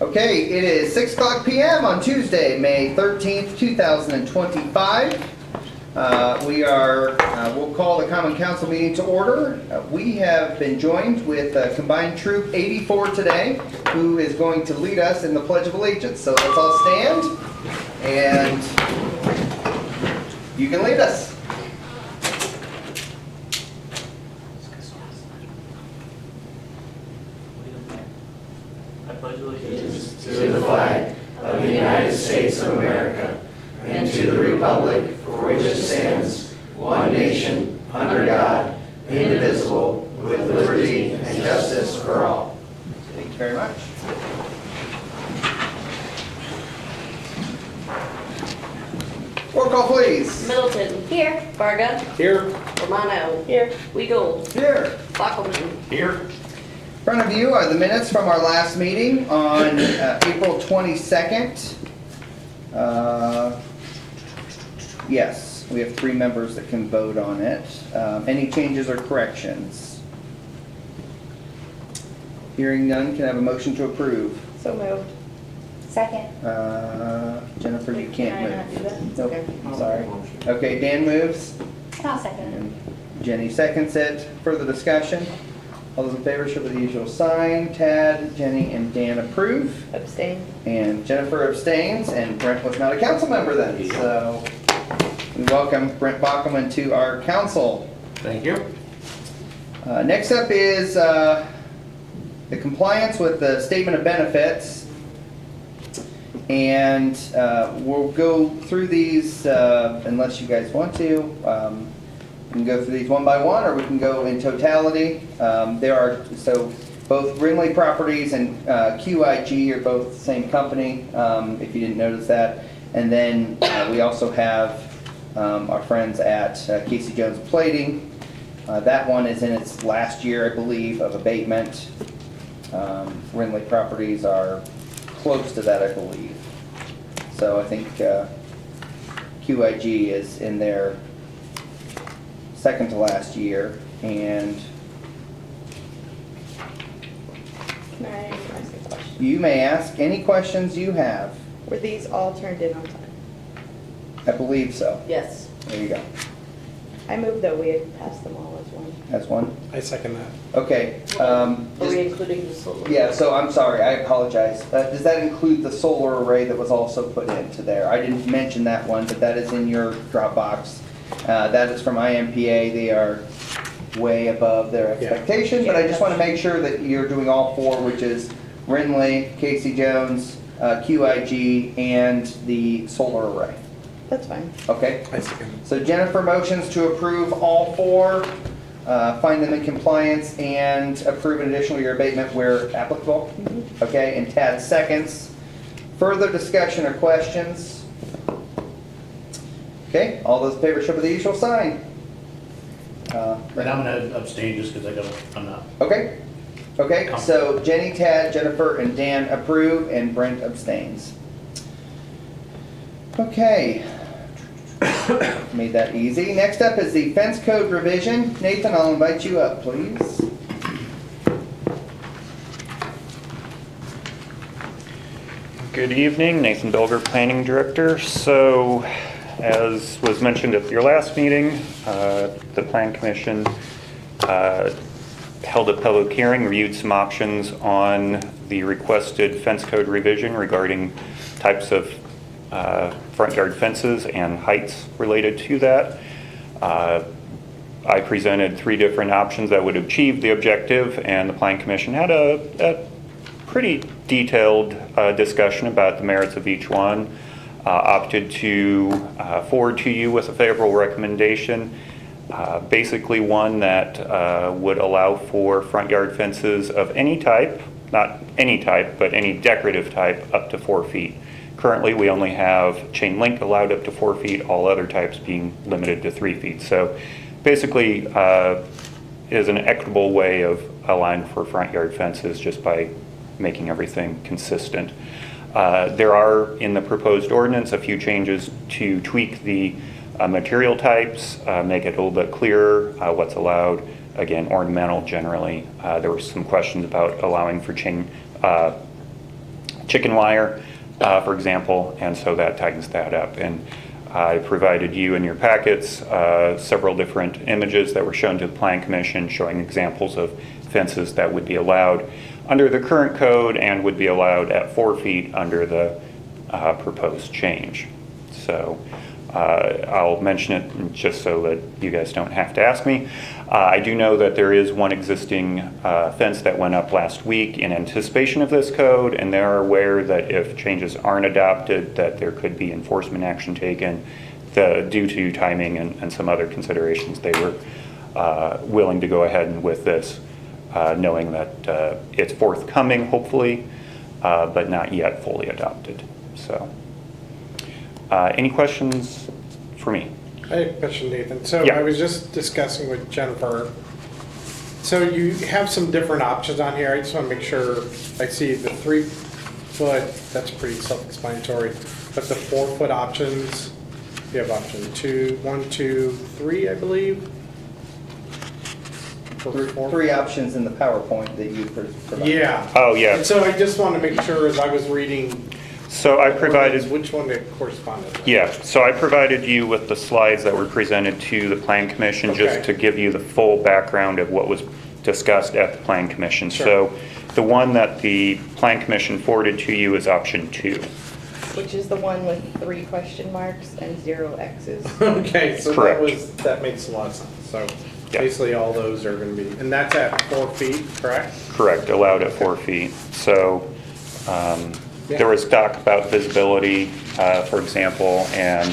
Okay, it is 6 o'clock p.m. on Tuesday, May 13th, 2025. We'll call the Common Council meeting to order. We have been joined with Combined Troop 84 today, who is going to lead us in the Pledge of Allegiance. So let's all stand, and you can lead us. I pledge allegiance to the flag of the United States of America and to the republic for which it stands, one nation, under God, indivisible, with liberty and justice for all. Thank you very much. Roll call, please. Middleton. Here. Varga. Here. Romano. Here. Weagle. Here. Bockelman. here. In front of you are the minutes from our last meeting on April 22nd. Yes, we have 3 members that can vote on it. Any changes or corrections? Hearing none, can I have a motion to approve? So moved. Second. Jennifer, you can't move. do that? Nope, Okay. sorry. Okay, Dan moves, I'll second. and Jenny seconds it. Further discussion? All those in favor show by the usual sign. Tad, Jenny, and Dan approve. Abstain. And Jennifer abstains, and Brent was not a council member then. So we welcome Brent Bockelman to our council. Thank you. Next up is the compliance with the statement of benefits. And we'll go through these unless you guys want to. We can go through these one by one, or we can go in totality. So both Rinley Properties and QIG are both the same company, if you didn't notice that. And then we also have our friends at Casey Jones Plating. That one is in its last year, I believe, of abatement. Rinley Properties are close to that, I believe. So I think QIG is in their second to last year, and Can I ask a question? you may ask any questions you have. Were these all turned in on time? I believe so. Yes. There you go. I moved that we had passed them all as one. That's one. I second that. Okay. Are we including the solar? Yeah, so I'm sorry, I apologize. Does that include the solar array that was also put into there? I didn't mention that one, but that is in your Dropbox. That is from IMPA. They are way above their expectation, but I just want to make sure that you're doing all 4, which is Rinley, Casey Jones, QIG, and the solar array. That's fine. Okay? I second. So Jennifer motions to approve all 4, find them in compliance, and approve an additional year abatement where applicable. Okay, and Tad seconds. Further discussion or questions? Okay, all those in favor show by the usual sign. And I'm gonna abstain just because I'm not. Okay, okay, so Jenny, Tad, Jennifer, and Dan approve, and Brent abstains. Okay. Made that easy. Next up is the fence code revision. Nathan, I'll invite you up, please. Good evening, Nathan Bilger, Planning Director. So, as was mentioned at your last meeting, the Plan Commission held a public hearing, reviewed some options on the requested fence code revision regarding types of front yard fences and heights related to that. I presented 3 different options that would achieve the objective, and the Plan Commission had a pretty detailed discussion about the merits of each one. Opted to forward to you with a favorable recommendation. Basically one that would allow for front yard fences of any type, not any type, but any decorative type up to 4 feet. Currently, we only have chain link allowed up to 4 feet, all other types being limited to 3 feet. So basically, is an equitable way of allowing for front yard fences just by making everything consistent. There are, in the proposed ordinance, a few changes to tweak the material types, make it a little bit clearer what's allowed. Again, ornamental generally. There were some questions about allowing for chicken wire, for example, and so that tightens that up. And I provided you in your packets several different images that were shown to the Plan Commission showing examples of fences that would be allowed under the current code and would be allowed at 4 feet under the proposed change. So I'll mention it just so that you guys don't have to ask me. I do know that there is one existing fence that went up last week in anticipation of this code, and they're aware that if changes aren't adopted, that there could be enforcement action taken. Due to timing and some other considerations, they were willing to go ahead with this, knowing that it's forthcoming, hopefully, but not yet fully adopted. So, any questions for me? I have a question, Nathan. So Yeah. I was just discussing with Jennifer. So you have some different options on here. I just want to make sure I see the 3 foot, that's pretty self-explanatory. But the 4 foot options, you have option 1, 2, 3, I believe. For 4. 3 options in the PowerPoint that you provided. Yeah. Oh, yeah. And so I just want to make sure as I was reading. So I provided, Which one it corresponded with. yeah, so I provided you with the slides that were presented to the Plan Commission just Okay. to give you the full background of what was discussed at the Plan Commission. Sure. So the one that the Plan Commission forwarded to you is option 2. Which is the one with 3 question marks and 0 X's. Okay, so Correct. that makes a lot of sense. So Yeah. basically all those are going to be, and that's at 4 feet, correct? Correct, allowed at 4 feet. So there was talk about visibility, for example, and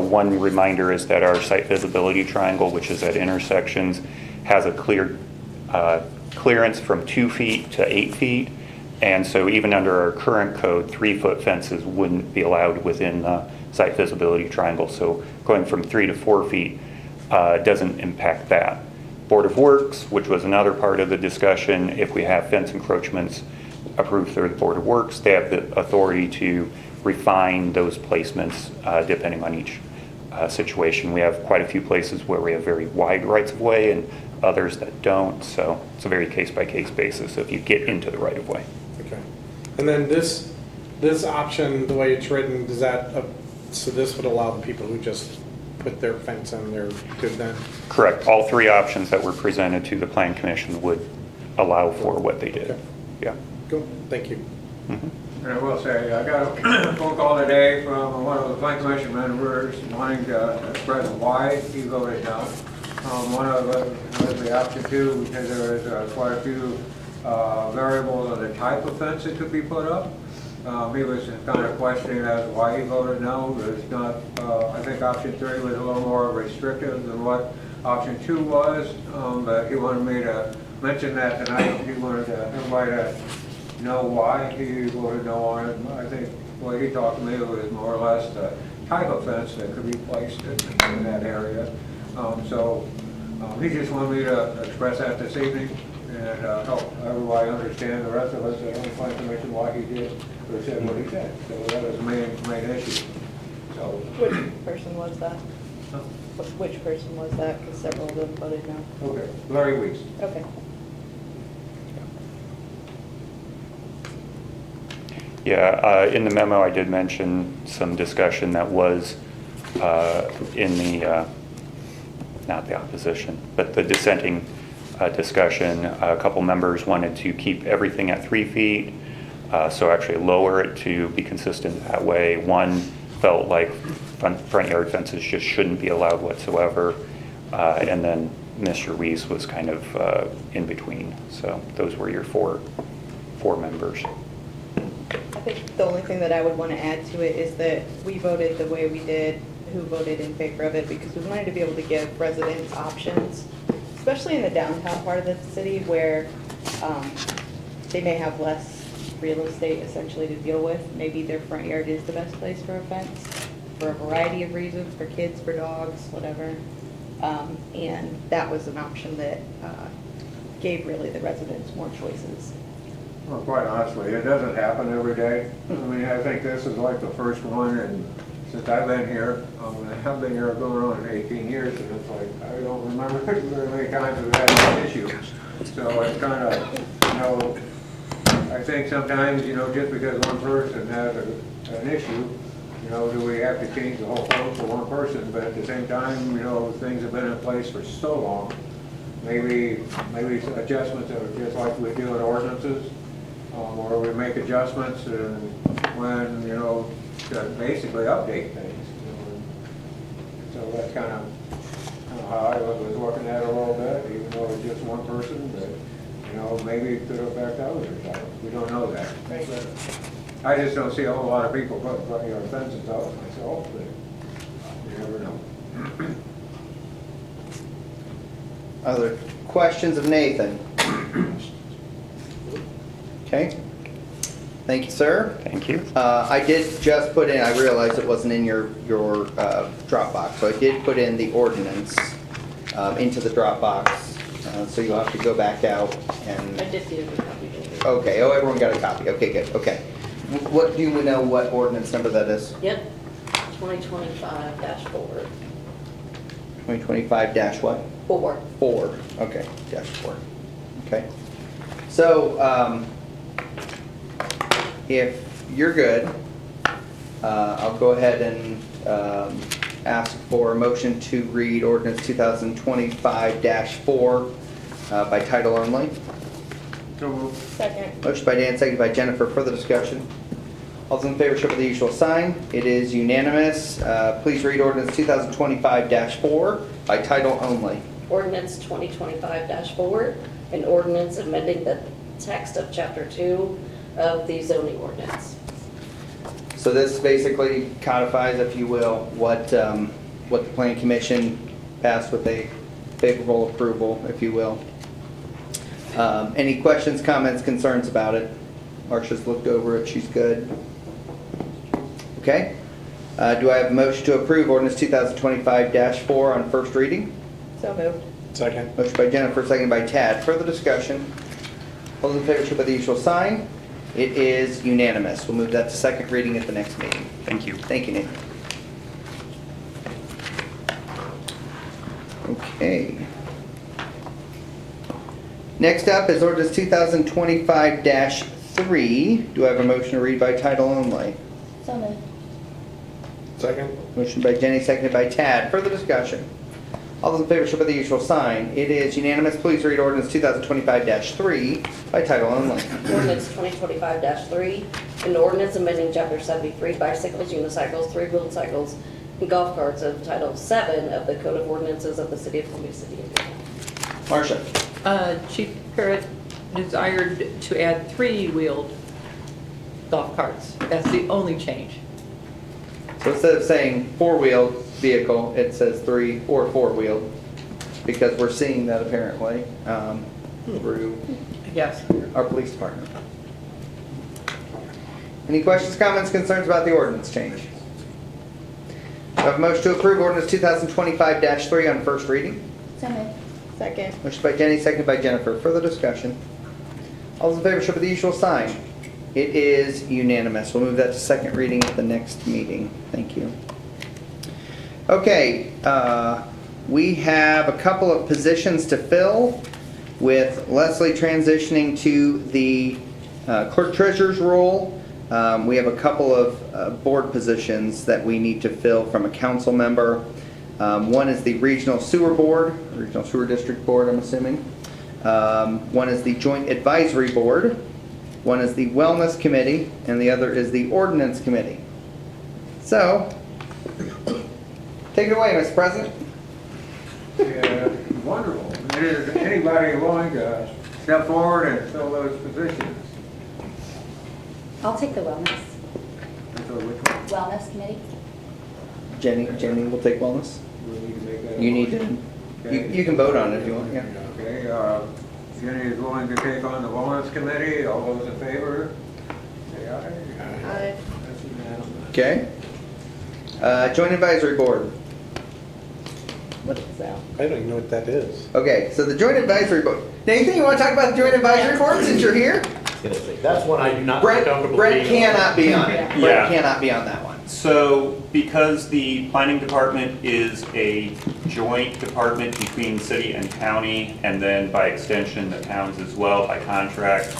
one reminder is that our site visibility triangle, which is at intersections, has a clear clearance from 2 feet to 8 feet. And so even under our current code, 3-foot fences wouldn't be allowed within the site visibility triangle. So going from 3 to 4 feet doesn't impact that. Board of Works, which was another part of the discussion, if we have fence encroachments approved through the Board of Works, they have the authority to refine those placements depending on each situation. We have quite a few places where we have very wide rights-of-way and others that don't, so it's a very case-by-case basis if you get into the right-of-way. Okay. And then this option, the way it's written, does that, so this would allow the people who just put their fence in, they're good then? Correct. All 3 options that were presented to the Plan Commission would allow for what they did. Okay. Yeah. Cool, thank you. And I will say, I got a phone call today from one of the Plan Commission members wanting to express why he voted no. One of them was the option 2, because there was quite a few variables of the type of fence that could be put up. He was kind of questioning as to why he voted no. It's not, I think option 3 was a little more restrictive than what option 2 was, but he wanted me to mention that tonight. He wanted everybody to know why he voted no on it. I think what he talked to me was more or less the type of fence that could be placed in that area. He just wanted me to express that this evening and help everybody understand, the rest of us that don't find information why he did or said what he said. So that was the main issue. So, Which person was that? Which person was that? Because several of them voted no. okay, Larry Weeks. Okay. Yeah, in the memo, I did mention some discussion that was in the, not the opposition, but the dissenting discussion. A couple members wanted to keep everything at 3 feet, so actually lower it to be consistent that way. One felt like front yard fences just shouldn't be allowed whatsoever, and then Mr. Weiss was kind of in between. So those were your four members. I think the only thing that I would want to add to it is that we voted the way we did, who voted in favor of it, because we wanted to be able to give residents options, especially in the downtown part of the city where they may have less real estate essentially to deal with. Maybe their front yard is the best place for a fence for a variety of reasons, for kids, for dogs, whatever. And that was an option that gave really the residents more choices. Well, quite honestly, it doesn't happen every day. I mean, I think this is like the first one, and since I've been here, I've been here going on 18 years, and it's like, I don't remember very many times we've had this issue. So it's kind of, I think sometimes, just because one person has an issue, do we have to change the whole code for one person? But at the same time, things have been in place for so long. Maybe adjustments are just like we do in ordinances, or we make adjustments and when, to basically update things. So that's kind of how I was looking at it a little bit, even though it's just one person, but, maybe it could affect others. We don't know that. Right. But I just don't see a whole lot of people putting fences out myself, but you never know. Other questions of Nathan? Okay. Thank you, sir. Thank you. I did just put in, I realized it wasn't in your Dropbox, so I did put in the ordinance into the Dropbox. So you'll have to go back out I and, did get a copy. okay, oh, everyone got a copy. Okay, good, okay. What, do you know what ordinance number that is? Yep, 2025-4. 2025 dash what? 4. 4, okay, dash 4, okay. So, if you're good, I'll go ahead and ask for a motion to read ordinance 2025-4 by title only. So moved. Second. Motion by Dan, seconded by Jennifer. Further discussion? All those in favor show by the usual sign. It is unanimous. Please read ordinance 2025-4 by title only. Ordinance 2025-4, an ordinance amending the text of Chapter 2 of the zoning ordinance. So this basically codifies, if you will, what the Planning Commission passed with a favorable approval, if you will. Any questions, comments, concerns about it? Marcia's looked over it, she's good. Okay. Do I have a motion to approve ordinance 2025-4 on first reading? So moved. Second. Motion by Jennifer, seconded by Tad. Further discussion? All those in favor show by the usual sign. It is unanimous. We'll move that to second reading at the next meeting. Thank you. Thank you, Nathan. Okay. Next up is ordinance 2025-3. Do I have a motion to read by title only? So moved. Second. Motion by Jenny, seconded by Tad. Further discussion? All those in favor show by the usual sign. It is unanimous. Please read ordinance 2025-3 by title only. Ordinance 2025-3, an ordinance amending Chapter 73, bicycles, unicycles, three-wheeled cycles, and golf carts of Title 7 of the Code of Ordinances of the City of Columbia City, Indiana. Marcia? Chief Parrott desired to add three-wheeled golf carts. That's the only change. So instead of saying four-wheeled vehicle, it says three or four-wheeled, because we're seeing that apparently through Yes. our police department. Any questions, comments, concerns about the ordinance change? I have a motion to approve ordinance 2025-3 on first reading. So moved. Second. Motion by Jenny, seconded by Jennifer. Further discussion? All those in favor show by the usual sign. It is unanimous. We'll move that to second reading at the next meeting. Thank you. Okay, we have a couple of positions to fill, with Leslie transitioning to the clerk treasurer's role. We have a couple of board positions that we need to fill from a council member. One is the Regional Sewer Board, Regional Sewer District Board, I'm assuming. One is the Joint Advisory Board. One is the Wellness Committee, and the other is the Ordinance Committee. So, take it away, Mr. President. Yeah, wonderful. Is anybody willing to step forward and fill those positions? I'll take the wellness So which one? committee. Jenny will take Wellness. Do we need to make that? a You need motion? to, Okay. you can vote on it if you want, yeah. Okay, Jenny is willing to take on the Wellness Committee. All those in favor? Say aye. Aye. That's unanimous. Okay. Joint Advisory Board. What is that? I don't even know what that is. Okay, so the Joint Advisory Board. Nathan, you want to talk about the Joint Advisory Board since you're here? That's one I do not feel Brett comfortable being on. cannot be on it. Brett Yeah. cannot be on that one. So because the planning department is a joint department between city and county, and then by extension the towns as well by contract,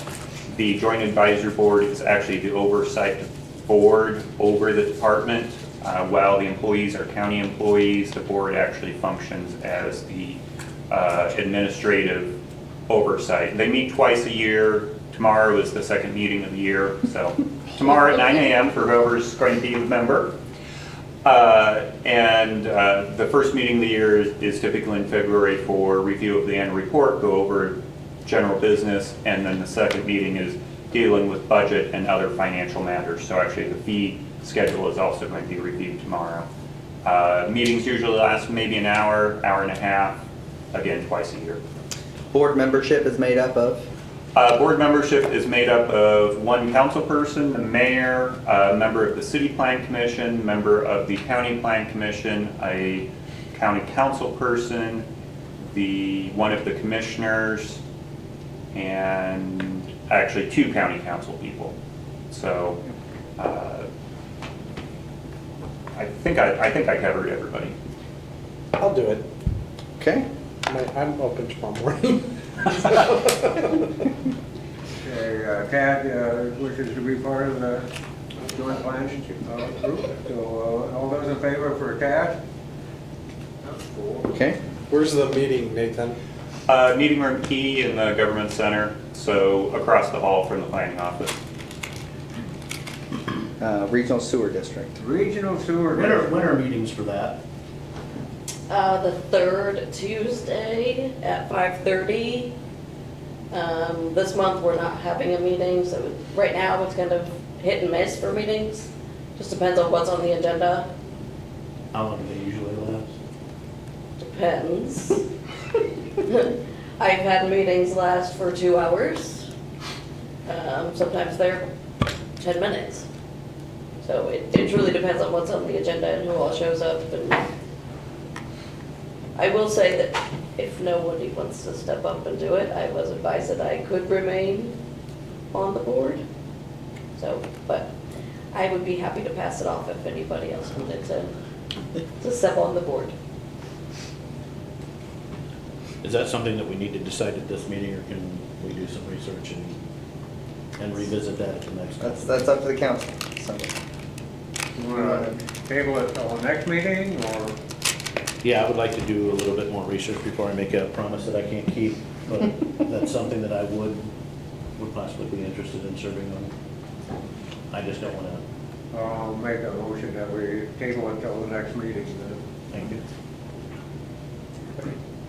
The Joint Advisory Board is actually the oversight board over the department. While the employees are county employees, the board actually functions as the administrative oversight. They meet twice a year. Tomorrow is the second meeting of the year, so tomorrow at 9 a.m. for whoever's going to be a member. The first meeting of the year is typically in February for review of the annual report, go over general business, and then the second meeting is dealing with budget and other financial matters. So actually the fee schedule is also going to be reviewed tomorrow. Meetings usually last maybe an hour, hour and a half, again, twice a year. Board membership is made up of? Board membership is made up of one council person, the mayor, a member of the city plan commission, member of the county plan commission, a county council person, one of the commissioners, and actually 2 county council people. So I think I covered everybody. I'll do it. Okay. I'm open tomorrow morning. Okay, Tad wishes to be part of the joint plans group. So all those in favor for Tad? That's 4. Okay. Where's the meeting, Nathan? Meeting room E in the government center, so across the hall from the planning office. Regional Sewer District. Regional Sewer. When are meetings for that? The third Tuesday at 5:30. This month, we're not having a meeting, so right now, it's kind of hit and miss for meetings. Just depends on what's on the agenda. How long do they usually last? Depends. I've had meetings last for 2 hours. Sometimes they're 10 minutes. So it truly depends on what's on the agenda and who all shows up. And I will say that if nobody wants to step up and do it, I was advised that I could remain on the board. So, but I would be happy to pass it off if anybody else wanted to step on the board. Is that something that we need to decide at this meeting, or can we do some research and revisit that at the next? That's up to the council. So, You want to table it till the next meeting, or? Yeah, I would like to do a little bit more research before I make a promise that I can't keep, but that's something that I would possibly be interested in serving on. I just don't want to. I'll make a motion that we table it till the next meeting then. Thank you.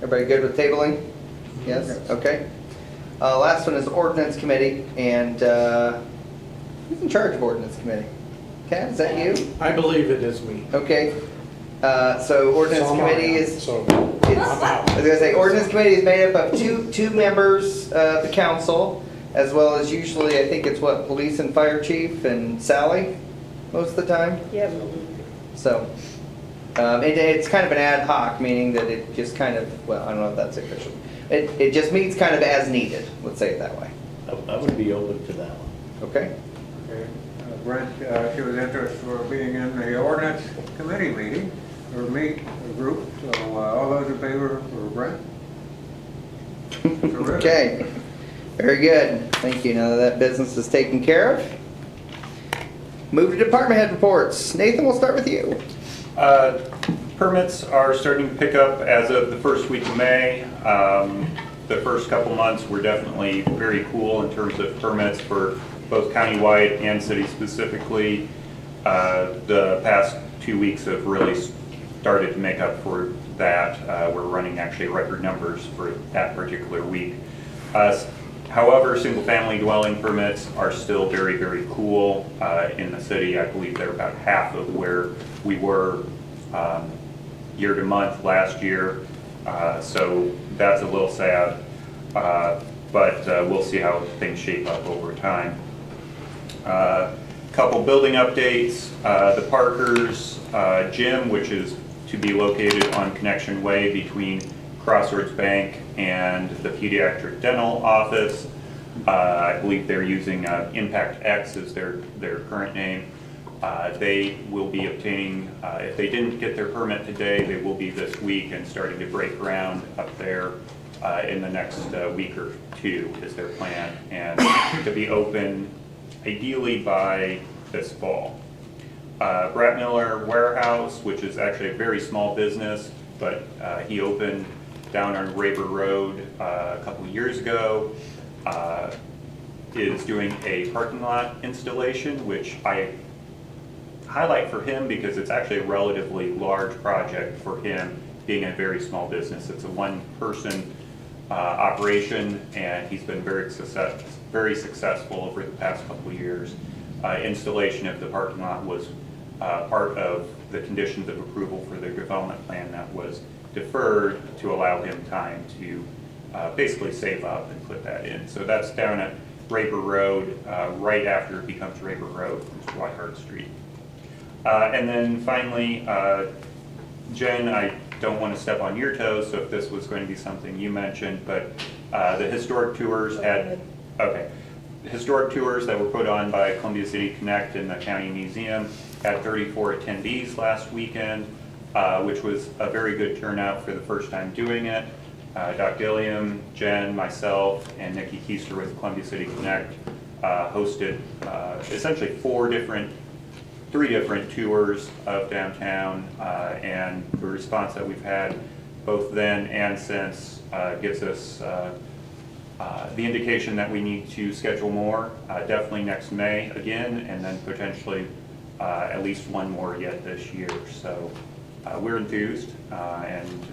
everybody good with tabling? Yes? Okay. Last one is Ordinance Committee, and who's in charge of Ordinance Committee? Kat, is that you? I believe it is me. Okay. So Ordinance So am I. Committee is, So it's, I was gonna say, Ordinance Committee is made up of two members of the council, as well as usually, I think it's what, Police and Fire Chief and Sally, most of the time? Yep. So, it's kind of an ad hoc, meaning that it just kind of, well, I don't know if that's official. It just meets kind of as needed, let's say it that way. I would be open to that one. Okay? Okay. Brent showed interest for being in the Ordinance Committee meeting, or meet the group, so all those in favor for Brent? Terrific. Okay. Very good. Thank you. Now that that business is taken care of. Move to department head reports. Nathan, we'll start with you. Permits are starting to pick up as of the first week of May. The first couple months were definitely very cool in terms of permits for both countywide and city specifically. The past 2 weeks have really started to make up for that. We're running actually record numbers for that particular week. However, single-family dwelling permits are still very, very cool in the city. I believe they're about half of where we were year to month last year. So that's a little sad, but we'll see how things shape up over time. Couple building updates. The Parkers Gym, which is to be located on Connection Way between Crossroads Bank and the Pediatric Dental Office. I believe they're using Impact X as their current name. They will be obtaining, if they didn't get their permit today, they will be this week and starting to break ground up there in the next week or two is their plan, and to be open ideally by this fall. Brett Miller Warehouse, which is actually a very small business, but he opened down on Raber Road a couple of years ago, is doing a parking lot installation, which I highlight for him because it's actually a relatively large project for him, being a very small business. It's a one-person operation, and he's been very successful over the past couple of years. Installation of the parking lot was part of the conditions of approval for the development plan that was deferred to allow him time to basically save up and put that in. So that's down at Raber Road, right after it becomes Raber Road from Whitehart Street. And then finally, Jen, I don't want to step on your toes, so if this was going to be something you mentioned, but the historic tours had, okay. The historic tours that were put on by Columbia City Connect and the County Museum had 34 attendees last weekend, which was a very good turnout for the first time doing it. Doc Gilliam, Jen, myself, and Nikki Keister with Columbia City Connect hosted essentially three different tours of downtown, and the response that we've had both then and since gives us the indication that we need to schedule more, definitely next May again, and then potentially at least one more yet this year. So we're enthused, and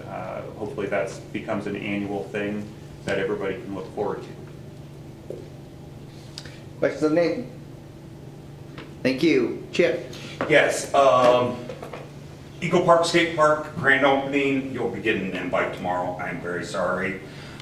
hopefully that becomes an annual thing that everybody can look forward to. Questions of Nathan? Thank you. Chip? Yes, Eagle Park Skate Park, grand opening, you'll be getting an invite tomorrow, I'm very sorry.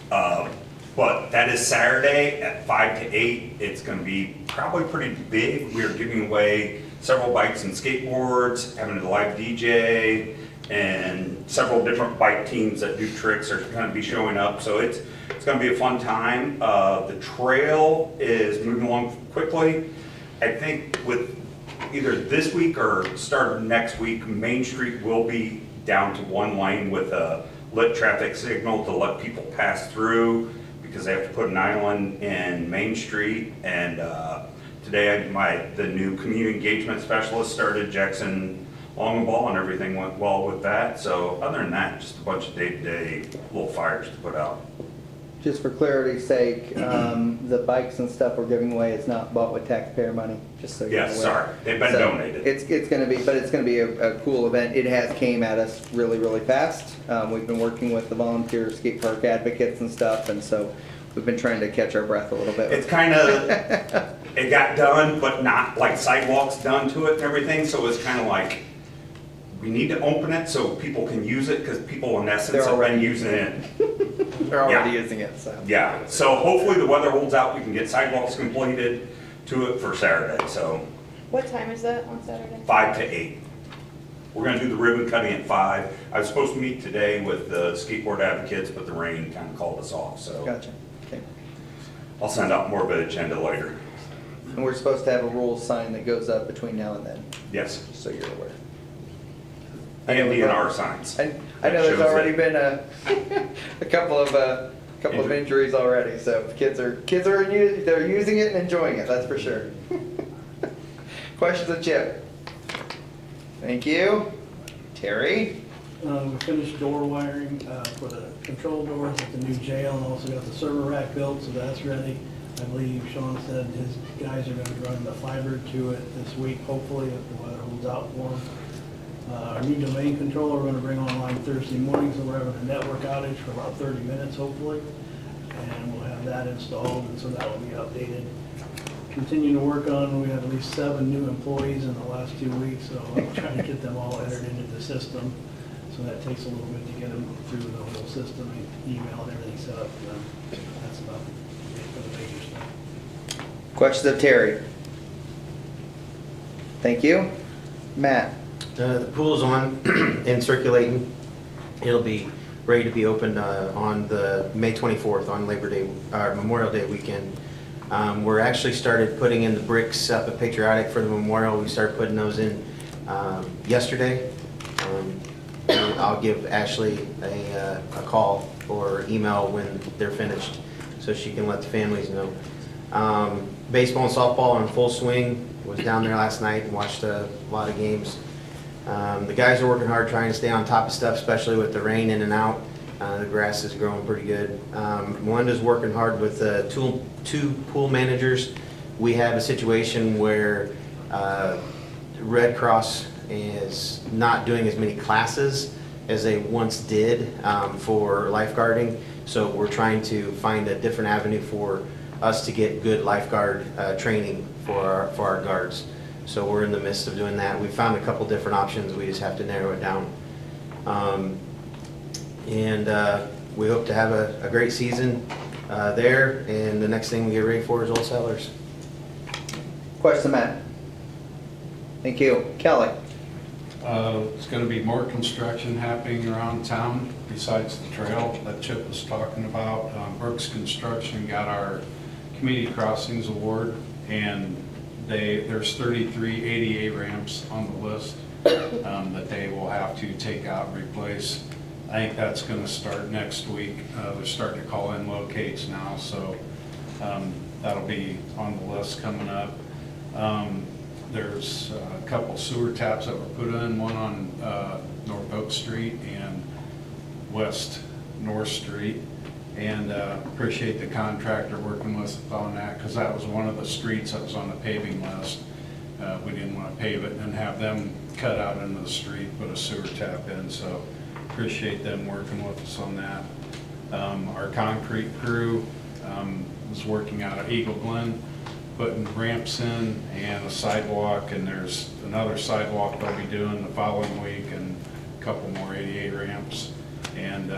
But that is Saturday at 5 to 8, it's gonna be probably pretty big. We are giving away several bikes and skateboards, having a live DJ, and several different bike teams that do tricks are gonna be showing up, so it's gonna be a fun time. The trail is moving along quickly. I think with either this week or start of next week, Main Street will be down to one lane with a lit traffic signal to let people pass through, because they have to put an island in Main Street. And today the new community engagement specialist started, Jackson Longball, and everything went well with that. So other than that, just a bunch of day-to-day little fires to put out. Just for clarity's sake, the bikes and stuff we're giving away is not bought with taxpayer money, just so you're aware. Yes, sorry, they've been So donated. It's gonna be, but it's gonna be a cool event. It has came at us really, really fast. We've been working with the volunteer skate park advocates and stuff, and so we've been trying to catch our breath a little bit. It's kind of, it got done, but not like sidewalks done to it and everything, so it's kind of like, we need to open it so people can use it, because people in essence have been using it. They're already Yeah. using it, so. Yeah, so hopefully the weather holds out, we can get sidewalks completed to it for Saturday, so What time is that on Saturday? 5 to 8. We're gonna do the ribbon cutting at 5. I was supposed to meet today with the skateboard advocates, but the rain kind of called us off, so Gotcha. Okay. I'll send out more of an agenda later. And we're supposed to have a rules sign that goes up between now and then, Yes, just so you're aware. and DNR signs. I know That there's shows already it. been a couple of injuries already, so kids are they're using it and enjoying it, that's for sure. Questions of Chip? Thank you. Terry? We finished door wiring for the control doors at the new jail, and also got the server rack built, so that's ready. I believe Sean said his guys are gonna run the fiber to it this week, hopefully, if the weather holds out for them. Our new domain controller, we're gonna bring online Thursday morning, so we're having a network outage for about 30 minutes, hopefully. And we'll have that installed, and so that will be updated. Continue to work on, we have at least 7 new employees in the last 2 weeks, so I'm trying to get them all entered into the system. So that takes a little bit to get them through the whole system, email and everything set up for them. That's about it for the major stuff. Questions of Terry? Thank you. Matt? The pool's on and circulating. It'll be ready to be opened on the May 24th, on Labor Day, Memorial Day weekend. We're actually started putting in the bricks up at Patriotic for the memorial. We started putting those in yesterday. And I'll give Ashley a call or email when they're finished, so she can let the families know. Baseball and softball are in full swing. Was down there last night and watched a lot of games. The guys are working hard trying to stay on top of stuff, especially with the rain in and out. The grass is growing pretty good. Melinda's working hard with two pool managers. We have a situation where Red Cross is not doing as many classes as they once did for lifeguarding. So we're trying to find a different avenue for us to get good lifeguard training for our guards. So we're in the midst of doing that. We found a couple different options. We just have to narrow it down. We hope to have a great season there. And the next thing we get ready for is Old Settlers. Question, Matt? Thank you. Kelly? It's going to be more construction happening around town besides the trail that Chip was talking about. Brooks Construction got our Community Crossings Award, and there's 33 ADA ramps on the list that they will have to take out and replace. I think that's going to start next week. They're starting to call in locates now, so that'll be on the list coming up. There's a couple sewer taps that were put in, one on North Oak Street and West North Street. And appreciate the contractor working with us on that, because that was one of the streets that was on the paving list. We didn't want to pave it and have them cut out into the street, put a sewer tap in, so appreciate them working with us on that. Our concrete crew was working out of Eagle Glen, putting ramps in and a sidewalk, and there's another sidewalk they'll be doing the following week, and a couple more 88 ramps. And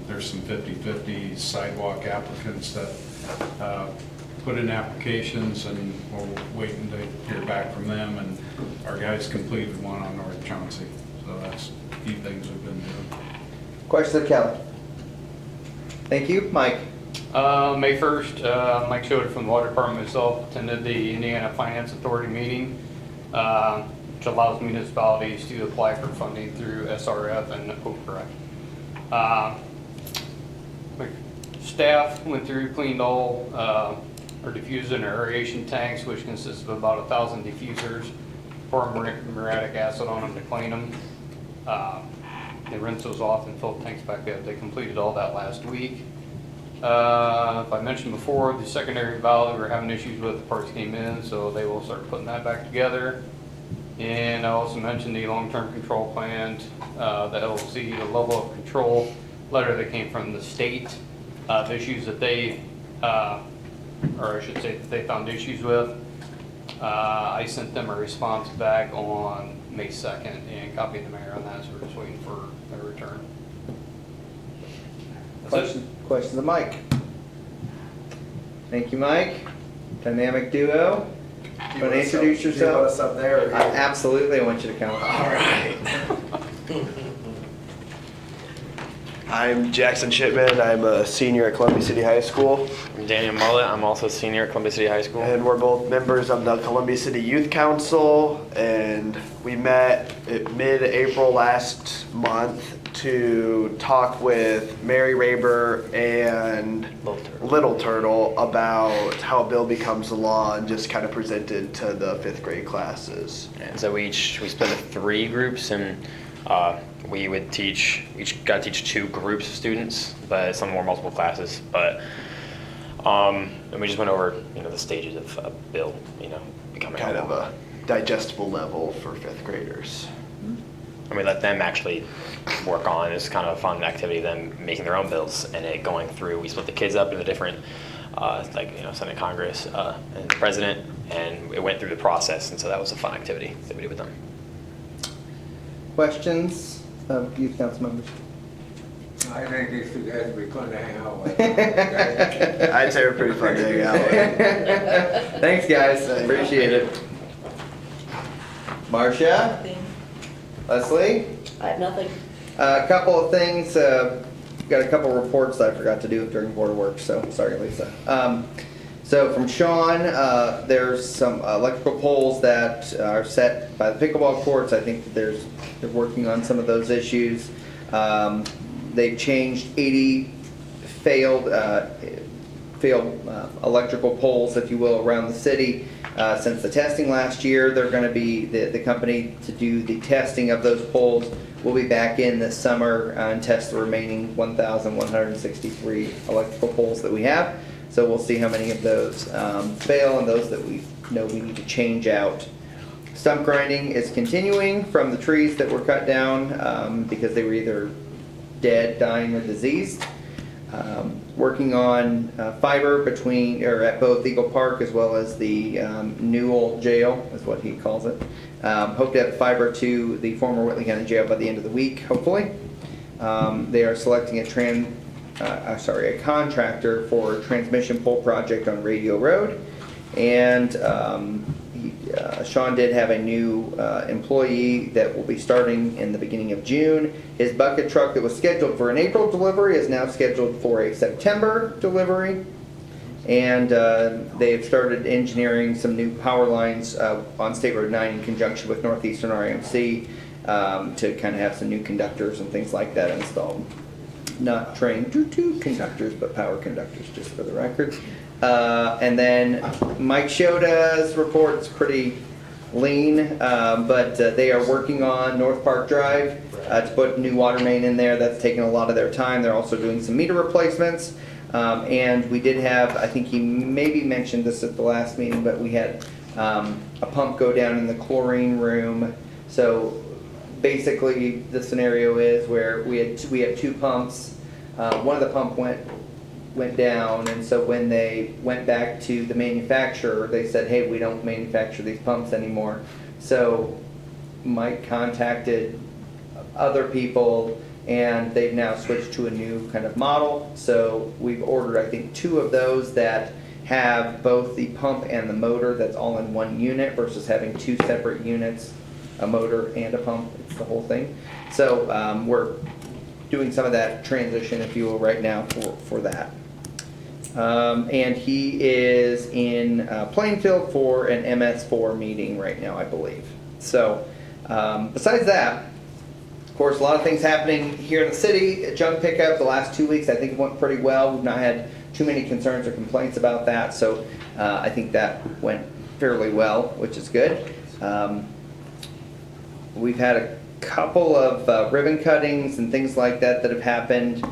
there's some 50-50 sidewalk applicants that put in applications, and we're waiting to hear back from them. And our guys completed one on North Chauncey. So that's a few things we've been doing. Question of Kelly? Thank you. Mike? May 1st, Mike Schroeder from the Water Department myself attended the Indiana Finance Authority meeting, which allows municipalities to apply for funding through SRF and OPRA. Staff went through, cleaned all our diffuser and aeration tanks, which consists of about 1,000 diffusers, poured muriatic acid on them to clean them. They rinsed those off and filled tanks back up. They completed all that last week. If I mentioned before, the secondary valve we were having issues with, the parts came in, so they will start putting that back together. And I also mentioned the long-term control plan, the LLC, the level of control letter that came from the state, the issues that they, or I should say that they found issues with. I sent them a response back on May 2nd and copied the mayor on that, so we're just waiting for their return. Questions of Mike? Thank you, Mike. Dynamic duo. Do Want to introduce yourself? Do you want us up there? Absolutely, I want you to come. All right. I'm Jackson Shipman. I'm a senior at Columbia City High School. I'm Daniel Mullet. I'm also a senior at Columbia City High School. And we're both members of the Columbia City Youth Council. And we met at mid-April last month to talk with Mary Raber and Little Turtle about how a bill becomes a law, and just kind of presented to the 5th grade classes. And so we split into 3 groups, and we would teach, each got to teach 2 groups of students, but some more multiple classes. But and we just went over, the stages of a bill, becoming Kind a of law. a digestible level for 5th graders. And we let them actually work on. It's kind of a fun activity, them making their own bills and it going through. We split the kids up into different, Senate, Congress, and the president, and it went through the process. And so that was a fun activity that we did with them. Questions of youth council members? I think these two guys would be fun to hang out with. I'd say we're pretty fun to hang out with. Thanks, guys. Appreciate it. Marcia? Leslie? I have nothing. A couple of things. Got a couple reports that I forgot to do during board work, so sorry, Lisa. So from Sean, there's some electrical poles that are set by the pickleball courts. I think that they're working on some of those issues. They've changed 80 failed electrical poles, if you will, around the city since the testing last year. They're going to be, the company to do the testing of those poles will be back in this summer and test the remaining 1,163 electrical poles that we have. So we'll see how many of those fail and those that we know we need to change out. Stump grinding is continuing from the trees that were cut down because they were either dead, dying, or diseased. Working on fiber at both Eagle Park as well as the Newell Jail, is what he calls it. Hope to have fiber to the former Whitley County Jail by the end of the week, hopefully. They are selecting a contractor for a transmission pole project on Radio Road. And Sean did have a new employee that will be starting in the beginning of June. His bucket truck that was scheduled for an April delivery is now scheduled for a September delivery. And they've started engineering some new power lines on State Road 9 in conjunction with Northeastern RMC to kind of have some new conductors and things like that installed. Not trained conductors, but power conductors, just for the record. And then Mike Shoda's report's pretty lean, but they are working on North Park Drive to put new water main in there. That's taken a lot of their time. They're also doing some meter replacements. And we did have, I think he maybe mentioned this at the last meeting, but we had a pump go down in the chlorine room. So basically the scenario is where we had two pumps. One of the pump went down, and so when they went back to the manufacturer, they said, hey, we don't manufacture these pumps anymore. So Mike contacted other people, and they've now switched to a new kind of model. So we've ordered, I think, 2 of those that have both the pump and the motor that's all in one unit versus having 2 separate units, a motor and a pump. It's the whole thing. So we're doing some of that transition, if you will, right now for that. And he is in Plainfield for an MS4 meeting right now, I believe. So besides that, of course, a lot of things happening here in the city. Junk pickup the last 2 weeks, I think it went pretty well. We've not had too many concerns or complaints about that. So I think that went fairly well, which is good. We've had a couple of ribbon cuttings and things like that that have happened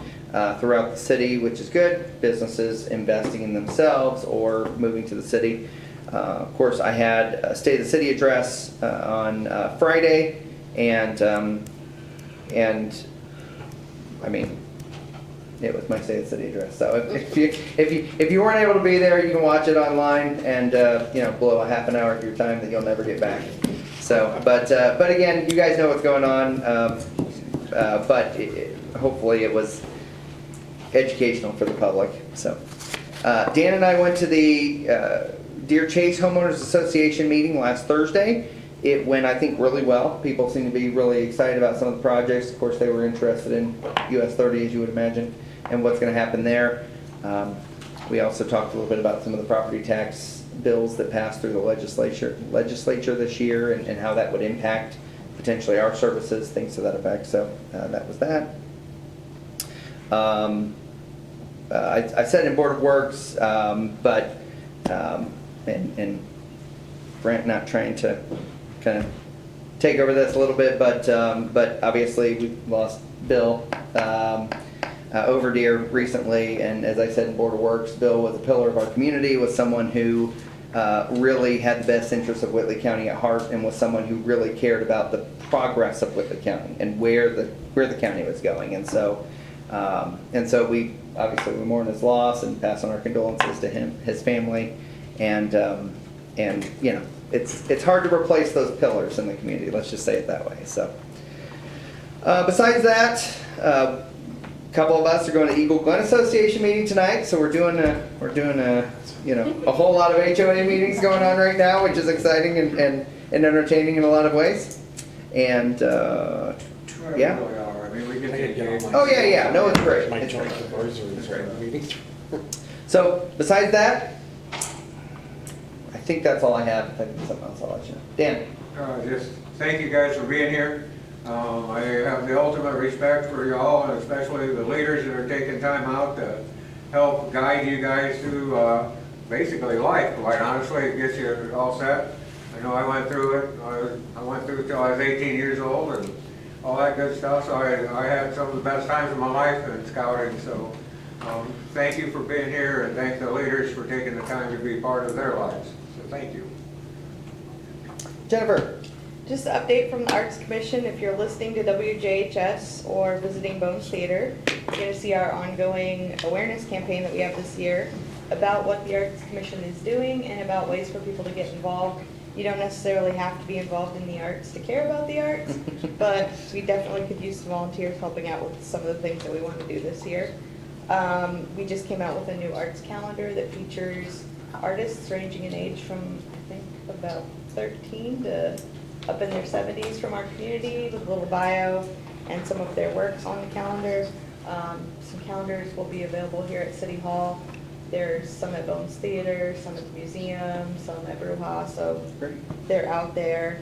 throughout the city, which is good. Businesses investing in themselves or moving to the city. Of course, I had a State of the City address on Friday, and I mean, it was my State of the City address. So if you weren't able to be there, you can watch it online and blow a half an hour of your time that you'll never get back. So, but again, you guys know what's going on. But hopefully it was educational for the public. So, Dan and I went to the Deer Chase Homeowners Association meeting last Thursday. It went, I think, really well. People seem to be really excited about some of the projects. Of course, they were interested in US 30, as you would imagine, and what's going to happen there. We also talked a little bit about some of the property tax bills that passed through the legislature this year, and how that would impact potentially our services, things to that effect. So that was that. I said in Board of Works, but and Brent not trying to kind of take over this a little bit, but obviously we lost Bill Overdeer recently, and as I said in Board of Works, Bill was a pillar of our community, was someone who really had the best interests of Whitley County at heart, and was someone who really cared about the progress of Whitley County and where the county was going. And so we obviously we mourn his loss and pass on our condolences to him, his family, and it's hard to replace those pillars in the community. Let's just say it that way. So besides that, a couple of us are going to Eagle Glen Association meeting tonight. So we're doing a whole lot of HOA meetings going on right now, which is exciting and entertaining in a lot of ways. And yeah. Oh yeah. No, it's great. It's great. So besides that, I think that's all I have. If I think something else, I'll let you know. Dan. Just thank you guys for being here. I have the ultimate respect for y'all, and especially the leaders that are taking time out to help guide you guys through basically life, quite honestly. It gets you all set. I know I went through it. I went through it till I was 18 years old and all that good stuff. So I had some of the best times of my life in scouting. So thank you for being here, and thank the leaders for taking the time to be part of their lives. So thank you. Jennifer? Just an update from the Arts Commission. If you're listening to WJHS or visiting Bones Theater, you're going to see our ongoing awareness campaign that we have this year about what the Arts Commission is doing and about ways for people to get involved. You don't necessarily have to be involved in the arts to care about the arts, but we definitely could use some volunteers helping out with some of the things that we want to do this year. We just came out with a new arts calendar that features artists ranging in age from, I think, about 13 to up in their 70s from our community with a little bio and some of their works on the calendar. Some calendars will be available here at City Hall. There's some at Bones Theater, some at the museum, some at Bruja, so they're out there.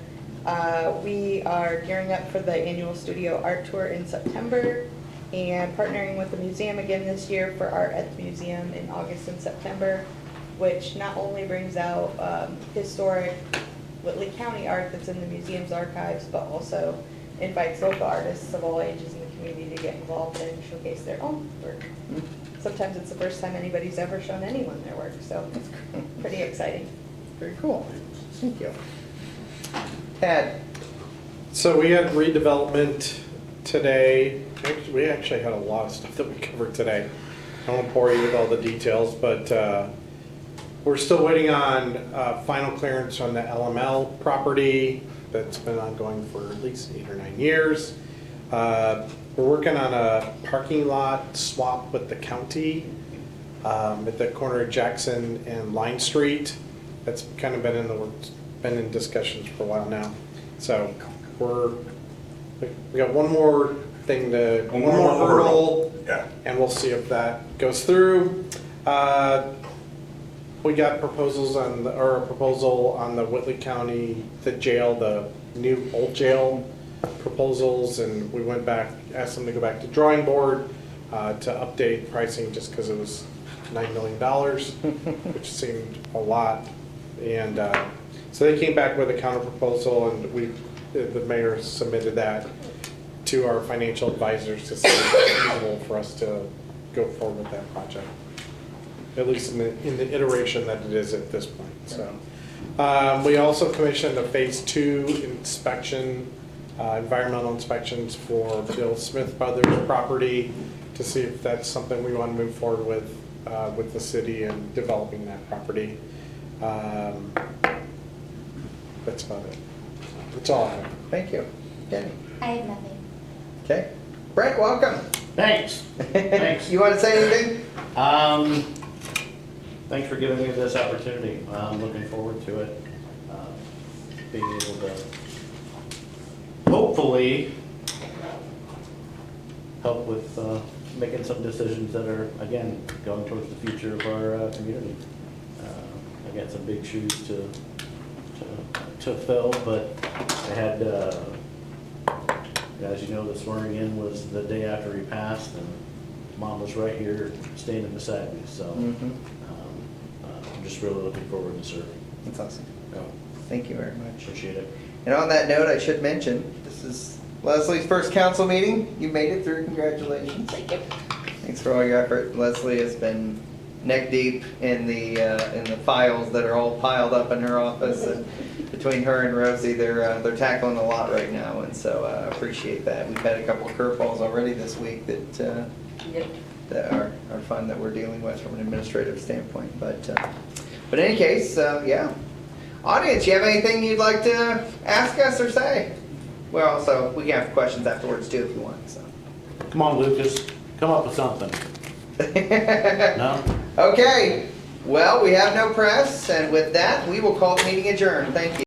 We are gearing up for the annual studio art tour in September and partnering with the museum again this year for Art at the Museum in August and September, which not only brings out historic Whitley County art that's in the museum's archives, but also invites local artists of all ages in the community to get involved and showcase their own work. Sometimes it's the first time anybody's ever shown anyone their work, so it's pretty exciting. Very cool. Thank you. Tad? So we had redevelopment today. We actually had a lot of stuff that we covered today. I don't want to bore you with all the details, but we're still waiting on final clearance on the LML property that's been ongoing for at least 8 or 9 years. We're working on a parking lot swap with the county at the corner of Jackson and Line Street. That's kind of been in the works, been in discussions for a while now. So we got one more thing to, one more hurdle, Yeah. and we'll see if that goes through. We got proposals on, or a proposal on the Whitley County, the jail, the new old jail proposals, and we went back, asked them to go back to drawing board to update pricing just because it was $9 million, which seemed a lot. And so they came back with a counter proposal, and the mayor submitted that to our financial advisors to see if it's feasible for us to go forward with that project, at least in the iteration that it is at this point. So we also commissioned a phase 2 inspection, environmental inspections for Bill Smith Brothers property to see if that's something we want to move forward with the city and developing that property. That's about it. That's all I have. Thank you. Jenny? I have nothing. Okay. Brett, welcome. Thanks. Thanks. You want to say anything? Thanks for giving me this opportunity. I'm looking forward to it. Being able to hopefully help with making some decisions that are, again, going towards the future of our community. I got some big shoes to fill, but I had, as you know, the swearing in was the day after he passed, and Mom was right here standing beside me, so I'm just really looking forward to serving. That's awesome. Yeah. Thank you very much. Appreciate it. And on that note, I should mention, this is Leslie's first council meeting. You made it through. Congratulations. Thank you. Thanks for all your effort. Leslie has been neck deep in the files that are all piled up in her office. And between her and Rosie, they're tackling a lot right now, and so I appreciate that. We've had a couple of curveballs already this week that are fun that we're dealing with from an administrative standpoint. But in any case, yeah. Audience, you have anything you'd like to ask us or say? Well, also, we can have questions afterwards too if you want. So. Come on, Lucas. Come up with something. No? Okay. Well, we have no press, and with that, we will call the meeting adjourned. Thank you.